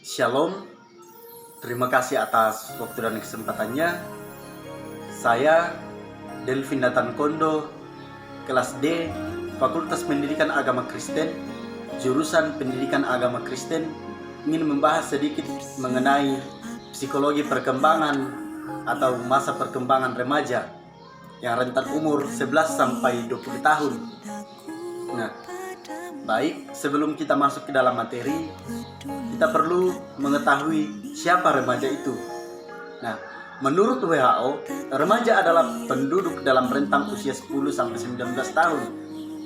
Shalom, terima kasih atas waktu dan kesempatannya. Saya Delvin Nathan Kondo, kelas D, Fakultas Pendidikan Agama Kristen, jurusan Pendidikan Agama Kristen, ingin membahas sedikit mengenai psikologi perkembangan atau masa perkembangan remaja yang rentan umur 11 sampai 20 tahun. Nah, baik, sebelum kita masuk ke dalam materi, kita perlu mengetahui siapa remaja itu. Nah, menurut WHO, remaja adalah penduduk dalam rentang usia 10 sampai 19 tahun.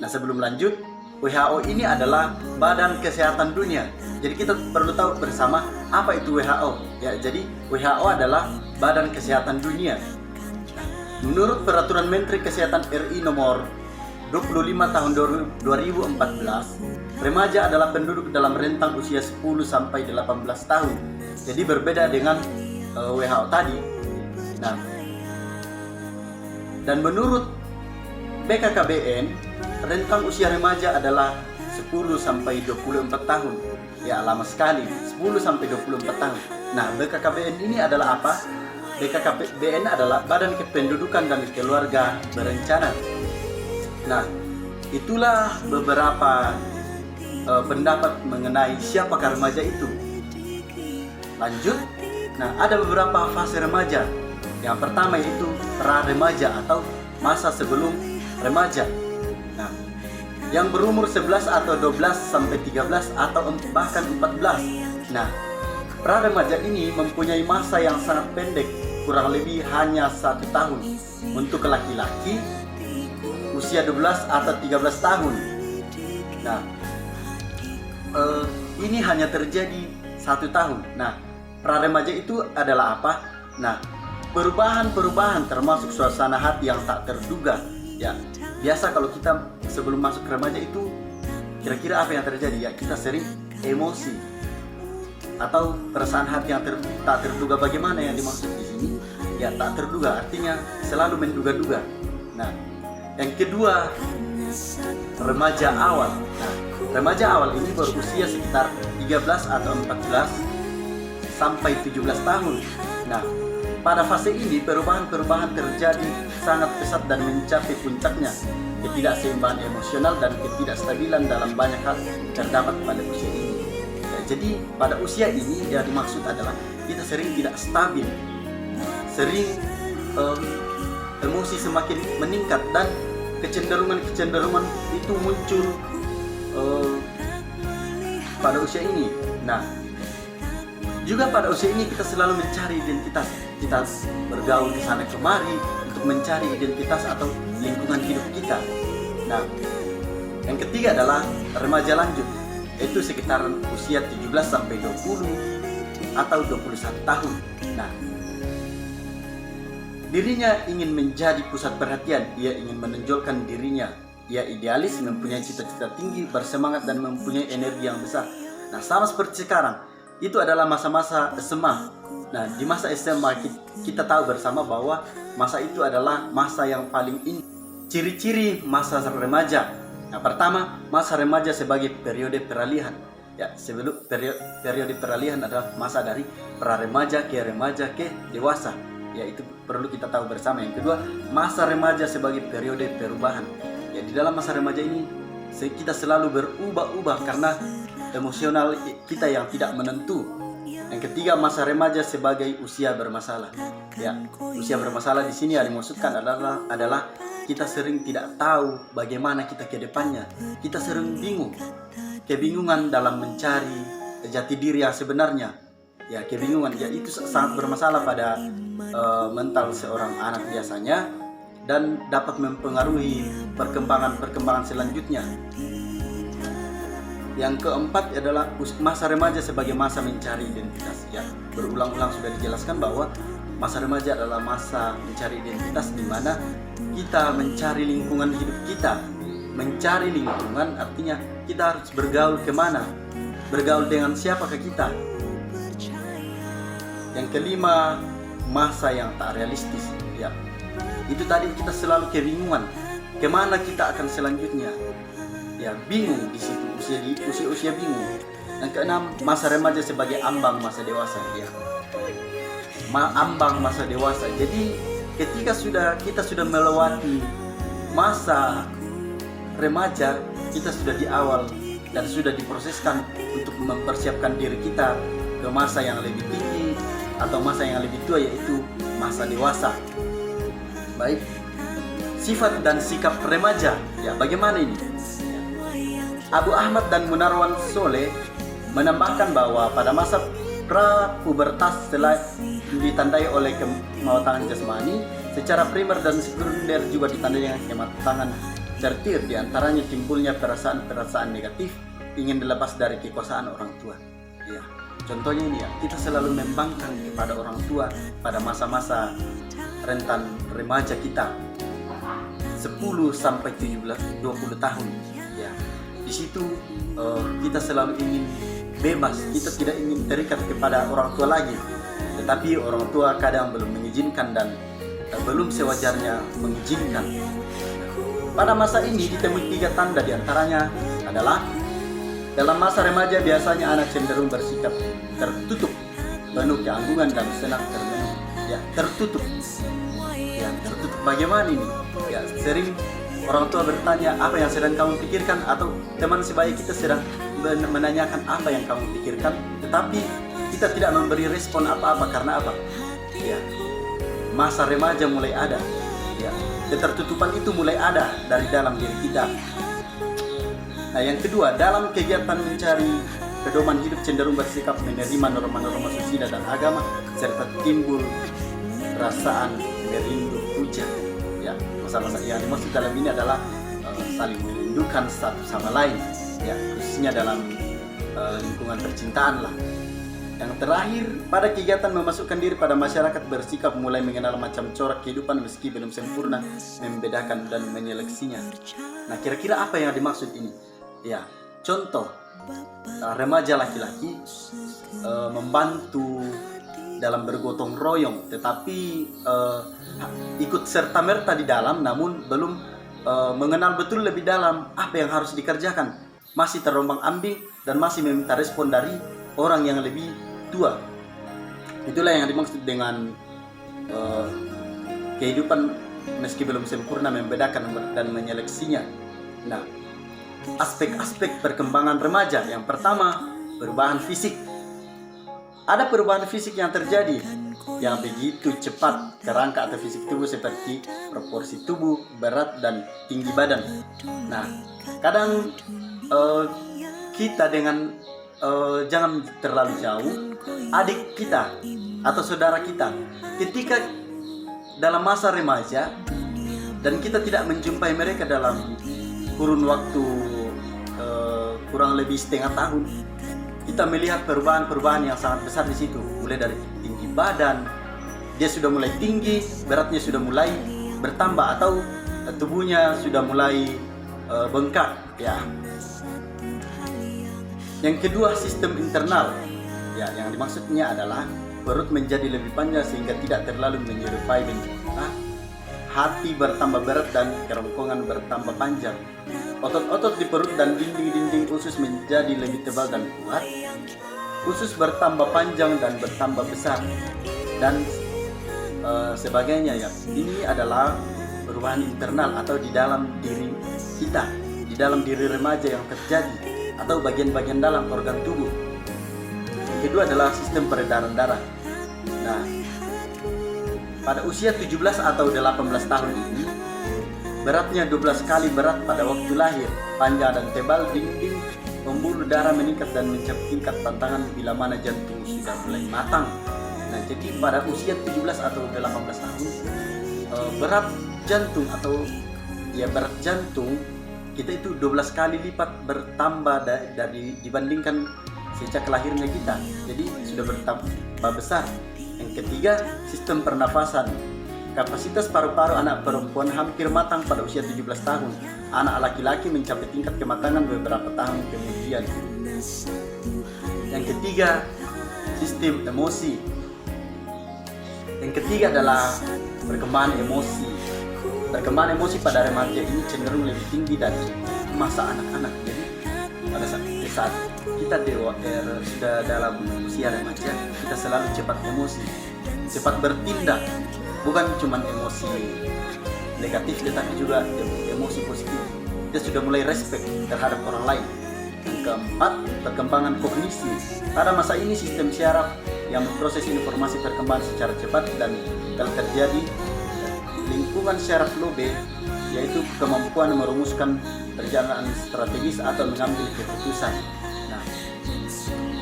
Nah, sebelum lanjut, WHO ini adalah Badan Kesehatan Dunia. Jadi kita perlu tahu bersama apa itu WHO. Ya, jadi WHO adalah Badan Kesehatan Dunia. Menurut Peraturan Menteri Kesehatan RI nomor 25 tahun 2014, remaja adalah penduduk dalam rentang usia 10 sampai 18 tahun. Jadi berbeda dengan WHO tadi. Nah, dan menurut BKKBN, rentang usia remaja adalah 10 sampai 24 tahun. Ya, lama sekali, 10 sampai 24 tahun. Nah, BKKBN ini adalah apa? BKKBN adalah Badan Kependudukan dan Keluarga Berencana. Nah, itulah beberapa pendapat mengenai siapakah remaja itu. Lanjut, nah ada beberapa fase remaja. Yang pertama yaitu pra-remaja atau masa sebelum remaja. Nah, yang berumur 11 atau 12 sampai 13 atau bahkan 14. Nah, pra-remaja ini mempunyai masa yang sangat pendek, kurang lebih hanya 1 tahun. Untuk laki-laki usia 12 atau 13 tahun. Nah, ini hanya terjadi 1 tahun. Nah, pra-remaja itu adalah apa? Nah, perubahan-perubahan termasuk suasana hati yang tak terduga. Ya, biasa kalau kita sebelum masuk remaja itu kira-kira apa yang terjadi? Ya, kita sering emosi atau perasaan hati yang tak terduga. Bagaimana yang dimaksud di sini? Ya, tak terduga artinya selalu menduga-duga. Nah, yang kedua, remaja awal. Nah, remaja awal ini berusia sekitar 13 atau 14 sampai 17 tahun. Nah, pada fase ini perubahan-perubahan terjadi sangat pesat dan mencapai puncaknya. Ketidakseimbangan emosional dan ketidakstabilan dalam banyak hal terdapat pada usia ini. Ya, jadi pada usia ini yang dimaksud adalah kita sering tidak stabil, sering emosi semakin meningkat dan kecenderungan itu muncul pada usia ini. Nah, juga pada usia ini kita selalu mencari identitas. Kita bergaul ke sana kemari untuk mencari identitas atau lingkungan hidup kita. Nah, yang ketiga adalah remaja lanjut, yaitu sekitar usia 17 sampai 20 atau 21 tahun. Nah, dirinya ingin menjadi pusat perhatian, ia ingin menonjolkan dirinya, ia idealis, mempunyai cita-cita tinggi, bersemangat dan mempunyai energi yang besar. Nah, sama seperti sekarang, itu adalah masa-masa SMA. Nah, di masa SMA kita tahu bersama bahwa masa itu adalah masa yang paling inti. Ciri-ciri masa remaja. Nah, pertama, masa remaja sebagai periode peralihan. Ya, sebelum periode peralihan adalah masa dari pra-remaja ke dewasa. Ya, itu perlu kita tahu bersama. Yang kedua, masa remaja sebagai periode perubahan. Ya, di dalam masa remaja ini kita selalu berubah-ubah karena emosional kita yang tidak menentu. Yang ketiga, masa remaja sebagai usia bermasalah. Ya, usia bermasalah di sini yang dimaksudkan adalah kita sering tidak tahu bagaimana kita ke depannya. Kita sering bingung, kebingungan dalam mencari jati diri yang sebenarnya. Ya, kebingungan ya itu sangat bermasalah pada mental seorang anak biasanya dan dapat mempengaruhi perkembangan selanjutnya. Yang keempat adalah masa remaja sebagai masa mencari identitas. Ya, berulang-ulang sudah dijelaskan bahwa masa remaja adalah masa mencari identitas di mana kita mencari lingkungan hidup kita. Mencari lingkungan artinya kita harus bergaul kemana, bergaul dengan siapakah kita. Yang kelima, masa yang tak realistis. Ya, itu tadi kita selalu kebingungan kemana kita akan selanjutnya. Ya, bingung di situ, usia bingung. Yang keenam, masa remaja sebagai ambang masa dewasa. Ya. Ambang masa dewasa. Jadi ketika kita sudah melewati masa remaja, kita sudah di awal dan sudah diproseskan untuk mempersiapkan diri kita ke masa yang lebih tinggi atau masa yang lebih tua, yaitu masa dewasa. Baik, sifat dan sikap remaja. Ya, bagaimana ini? Abu Ahmad dan Munarwan Soleh menambahkan bahwa pada masa pra-pubertas setelah ditandai oleh kematangan jasmani, secara primer dan sekunder juga ditandai dengan kematangan tertir, diantaranya timbulnya perasaan-perasaan negatif, ingin dilepas dari kekuasaan orang tua. Ya, contohnya ini ya, kita selalu membangkang kepada orang tua pada masa-masa rentan remaja kita, 10 sampai 17, 20 tahun. Ya, di situ kita selalu ingin bebas, kita tidak ingin terikat kepada orang tua lagi. Tetapi orang tua kadang belum mengizinkan dan belum sewajarnya mengizinkan. Pada masa ini ditemui 3 tanda, diantaranya adalah dalam masa remaja biasanya anak cenderung bersikap tertutup, penuh keanggungan dan senang termenung. Ya, tertutup. Ya, tertutup. Bagaimana ini? Ya, sering orang tua bertanya apa yang sedang kamu pikirkan, atau teman sebaya kita sedang menanyakan apa yang kamu pikirkan, tetapi kita tidak memberi respon apa-apa. Karena apa? Ya, masa remaja mulai ada. Ya, ketertutupan itu mulai ada dari dalam diri kita. Nah, yang kedua, dalam kegiatan mencari pedoman hidup cenderung bersikap menerima norma-norma sosial dan agama, serta timbul perasaan merindu puja. Ya, masa-masa yang dimaksud dalam ini adalah saling merindukan satu sama lain. Ya, khususnya dalam lingkungan percintaan lah. Yang terakhir, pada kegiatan memasukkan diri pada masyarakat, bersikap mulai mengenal macam corak kehidupan meski belum sempurna, membedakan dan menyeleksinya. Nah, kira-kira apa yang dimaksud ini? Ya, contoh, remaja laki-laki membantu dalam bergotong royong, tetapi ikut serta-merta di dalam, namun belum mengenal betul lebih dalam apa yang harus dikerjakan. Masih terombang-ambing dan masih meminta respon dari orang yang lebih tua. Itulah yang dimaksud dengan kehidupan meski belum sempurna, membedakan dan menyeleksinya. Nah, aspek-aspek perkembangan remaja. Yang pertama, perubahan fisik. Ada perubahan fisik yang terjadi yang begitu cepat. Kerangka atau fisik tubuh seperti proporsi tubuh, berat, dan tinggi badan. Nah, kadang kita dengan jangan terlalu jauh, adik kita atau saudara kita ketika dalam masa remaja dan kita tidak menjumpai mereka dalam kurun waktu kurang lebih setengah tahun, kita melihat perubahan-perubahan yang sangat besar di situ. Mulai dari tinggi badan, dia sudah mulai tinggi, beratnya sudah mulai bertambah, atau tubuhnya sudah mulai bengkak. Ya. Yang kedua, sistem internal. Ya, yang dimaksudnya adalah perut menjadi lebih panjang sehingga tidak terlalu menyerupai bentuk. Hati bertambah berat dan kerongkongan bertambah panjang. Otot-otot di perut dan dinding-dinding usus menjadi lebih tebal dan kuat. Usus bertambah panjang dan bertambah besar, dan sebagainya. Ya, ini adalah perubahan internal atau di dalam diri kita, di dalam diri remaja yang terjadi, atau bagian-bagian dalam organ tubuh. Yang kedua adalah sistem peredaran darah. Nah, pada usia 17 atau 18 tahun ini, beratnya 12 kali berat pada waktu lahir, panjang dan tebal dinding pembuluh darah meningkat dan mencapai tingkat tantangan bila mana jantung sudah mulai matang. Nah, jadi pada usia 17 atau 18 tahun, berat jantung atau berat jantung kita itu 12 kali lipat bertambah dari dibandingkan sejak lahirnya kita. Jadi sudah bertambah besar. Yang ketiga, sistem pernafasan. Kapasitas paru-paru anak perempuan hampir matang pada usia 17 tahun. Anak laki-laki mencapai tingkat kematangan beberapa tahun kemudian. Yang ketiga, sistem emosi. Yang ketiga adalah perkembangan emosi. Perkembangan emosi pada remaja ini cenderung lebih tinggi dari masa anak-anak. Jadi pada saat kita sudah dalam usia remaja, kita selalu cepat emosi, cepat bertindak, bukan cuma emosi negatif tetapi juga emosi positif. Kita sudah mulai respect terhadap orang lain. Yang keempat, perkembangan kognisi. Pada masa ini sistem syaraf yang memproses informasi berkembang secara cepat dan telah terjadi lingkungan syaraf lobe, yaitu kemampuan merumuskan perjalanan strategis atau mengambil keputusan. Nah,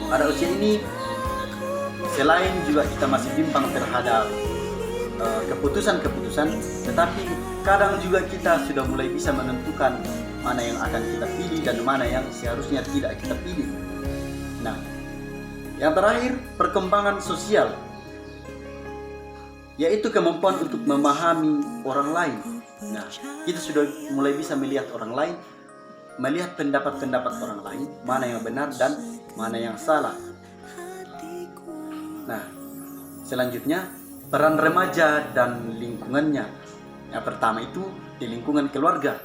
pada usia ini selain juga kita masih bimbang terhadap keputusan-keputusan, tetapi kadang juga kita sudah mulai bisa menentukan mana yang akan kita pilih dan mana yang seharusnya tidak kita pilih. Nah, yang terakhir, perkembangan sosial, yaitu kemampuan untuk memahami orang lain. Nah, kita sudah mulai bisa melihat orang lain, melihat pendapat-pendapat orang lain, mana yang benar dan mana yang salah. Nah, selanjutnya, peran remaja dan lingkungannya. Yang pertama itu di lingkungan keluarga.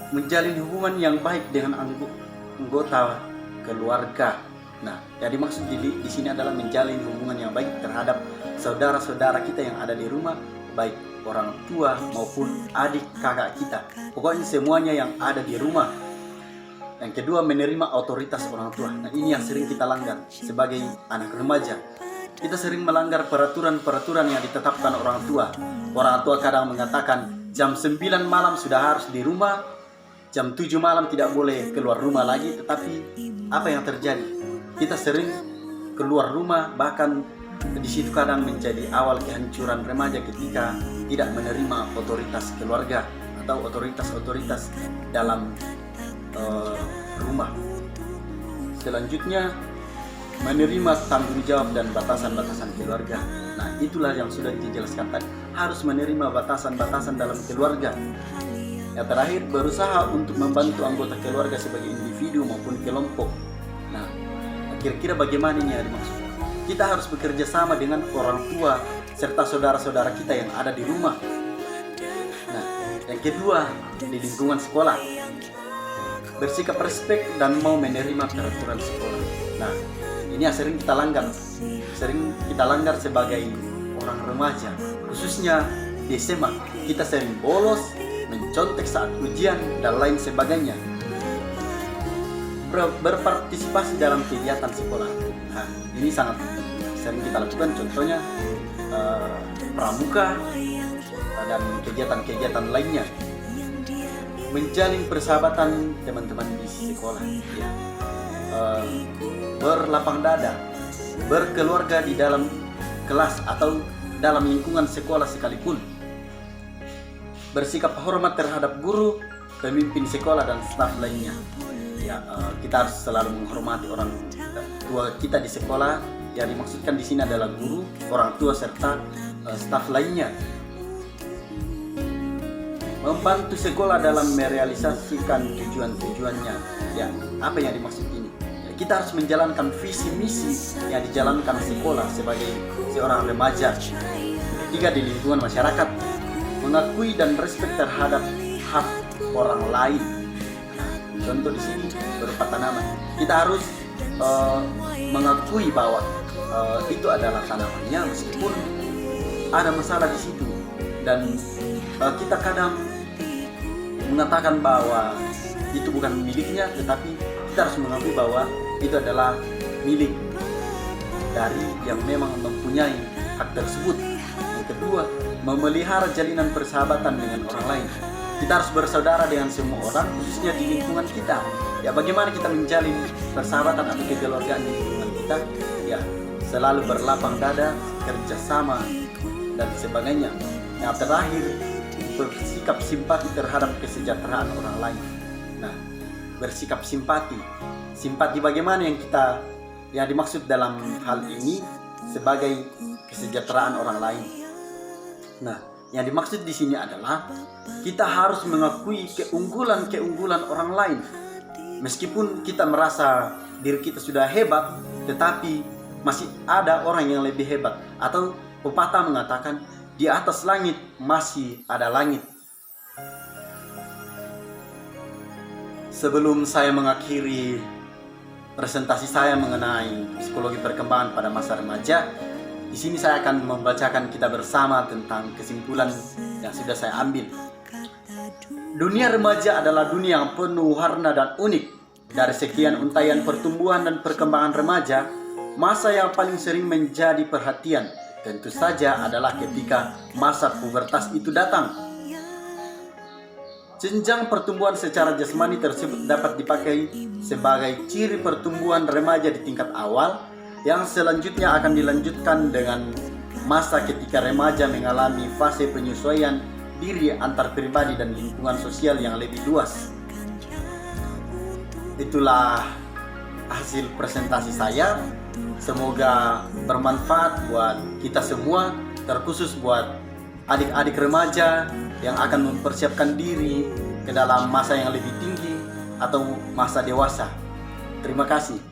Menjalin hubungan yang baik dengan anggota keluarga. Nah, yang dimaksud di sini adalah menjalin hubungan yang baik terhadap saudara-saudara kita yang ada di rumah, baik orang tua maupun adik kakak kita. Pokoknya semuanya yang ada di rumah. Yang kedua, menerima otoritas orang tua. Nah, ini yang sering kita langgar sebagai anak remaja. Kita sering melanggar peraturan-peraturan yang ditetapkan orang tua. Orang tua kadang mengatakan jam 9 malam sudah harus di rumah, jam 7 malam tidak boleh keluar rumah lagi. Tetapi apa yang terjadi? Kita sering keluar rumah, bahkan di situ kadang menjadi awal kehancuran remaja ketika tidak menerima otoritas keluarga atau otoritas-otoritas dalam rumah. Selanjutnya, menerima tanggung jawab dan batasan-batasan keluarga. Nah, itulah yang sudah dijelaskan tadi. Harus menerima batasan-batasan dalam keluarga. Yang terakhir, berusaha untuk membantu anggota keluarga sebagai individu maupun kelompok. Nah, kira-kira bagaimana ini yang dimaksud? Kita harus bekerja sama dengan orang tua serta saudara-saudara kita yang ada di rumah. Nah, yang kedua, di lingkungan sekolah. Bersikap respek dan mau menerima peraturan sekolah. Nah, ini yang sering kita langgar sebagai orang remaja, khususnya di SMA. Kita sering bolos, mencontek saat ujian dan lain sebagainya. Berpartisipasi dalam kegiatan sekolah. Nah, ini sangat sering kita lakukan, contohnya pramuka dan kegiatan-kegiatan lainnya. Menjalin persahabatan teman-teman di sekolah, ya. Berlapang dada, berkeluarga di dalam kelas atau dalam lingkungan sekolah sekalipun. Bersikap hormat terhadap guru, pemimpin sekolah dan staf lainnya. Ya, kita harus selalu menghormati orang tua kita di sekolah. Yang dimaksudkan di sini adalah guru, orang tua serta staf lainnya. Membantu sekolah dalam merealisasikan tujuan-tujuannya. Ya, apa yang dimaksud ini? Ya, kita harus menjalankan visi misi yang dijalankan sekolah sebagai seorang remaja. Ketiga, di lingkungan masyarakat, mengakui dan respek terhadap hak orang lain. Contoh di sini berupa tanaman. Kita harus mengakui bahwa itu adalah tanamannya meskipun ada masalah di situ, dan kita kadang mengatakan bahwa itu bukan miliknya, tetapi kita harus mengakui bahwa itu adalah milik dari yang memang mempunyai hak tersebut. Yang kedua, memelihara jalinan persahabatan dengan orang lain. Kita harus bersaudara dengan semua orang, khususnya di lingkungan kita. Ya, bagaimana kita menjalin persahabatan atau kekeluargaan di lingkungan kita? Ya, selalu berlapang dada, kerjasama dan sebagainya. Yang terakhir, bersikap simpati terhadap kesejahteraan orang lain. Nah, bersikap simpati. Simpati bagaimana yang dimaksud dalam hal ini sebagai kesejahteraan orang lain. Nah, yang dimaksud di sini adalah kita harus mengakui keunggulan-keunggulan orang lain. Meskipun kita merasa diri kita sudah hebat, tetapi masih ada orang yang lebih hebat. Atau pepatah mengatakan, di atas langit masih ada langit. Sebelum saya mengakhiri presentasi saya mengenai psikologi perkembangan pada masa remaja, di sini saya akan membacakan kita bersama tentang kesimpulan yang sudah saya ambil. Dunia remaja adalah dunia yang penuh warna dan unik. Dari sekian untaian pertumbuhan dan perkembangan remaja, masa yang paling sering menjadi perhatian tentu saja adalah ketika masa pubertas itu datang. Jenjang pertumbuhan secara jasmani tersebut dapat dipakai sebagai ciri pertumbuhan remaja di tingkat awal, yang selanjutnya akan dilanjutkan dengan masa ketika remaja mengalami fase penyesuaian diri antar pribadi dan lingkungan sosial yang lebih luas. Itulah hasil presentasi saya. Semoga bermanfaat buat kita semua, terkhusus buat adik-adik remaja yang akan mempersiapkan diri ke dalam masa yang lebih tinggi atau masa dewasa. Terima kasih.